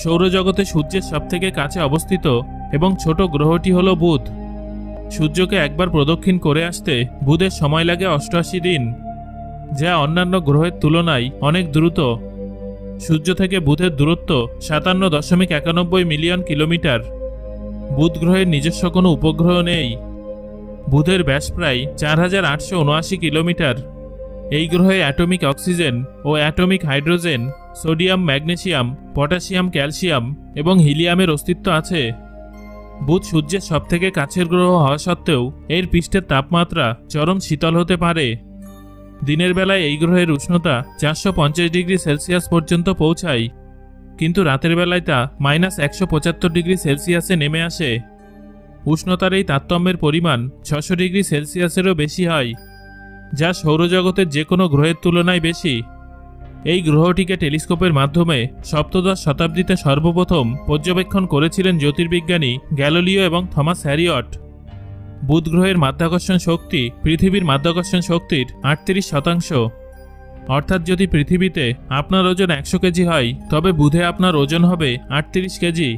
সৌরজগতে সূর্যের সবথেকে কাছে অবস্থিত এবং ছোট গ্রহটি হল বুধ। সূর্যকে একবার প্রদক্ষিণ করে আসতে বুধের সময় লাগে 88 দিন, যা অন্যান্য গ্রহের তুলনায় অনেক দ্রুত। সূর্য থেকে বুধের দূরত্ব 57.91 মিলিয়ন কিলোমিটার। বুধ গ্রহের নিজস্ব কোনো উপগ্রহ নেই। বুধের ব্যাস প্রায় 4879 কিলোমিটার। এই গ্রহে অ্যাটমিক অক্সিজেন ও atomic hydrogen, sodium, magnesium, potassium, calcium এবং হিলিয়ামের অস্তিত্ব আছে। বুধ সূর্যের সবথেকে কাছের গ্রহ হওয়া সত্ত্বেও এর পৃষ্ঠের তাপমাত্রা চরম শীতল হতে পারে। দিনের বেলায় এই গ্রহের উষ্ণতা 450 ডিগ্রি সেলসিয়াস পর্যন্ত পৌঁছায়, কিন্তু রাতের বেলায় তা -175 ডিগ্রি সেলসিয়াসে নেমে আসে। উষ্ণতার এই তারতম্যের পরিমাণ 600 ডিগ্রি সেলসিয়াসেরও বেশি হয়, যা সৌরজগতের যে কোনো গ্রহের তুলনায় বেশি। এই গ্রহটিকে টেলিস্কোপের মাধ্যমে সপ্তদশ শতাব্দীতে সর্বপ্রথম পর্যবেক্ষণ করেছিলেন জ্যোতির্বিজ্ঞানী গ্যালিলিও এবং থমাস হ্যারিয়ট। বুধ গ্রহের মাধ্যাকর্ষণ শক্তি পৃথিবীর মাধ্যাকর্ষণ শক্তির 38%। অর্থাৎ যদি পৃথিবীতে আপনার ওজন 100 কেজি হয়, তবে বুধে আপনার ওজন হবে 38 কেজি।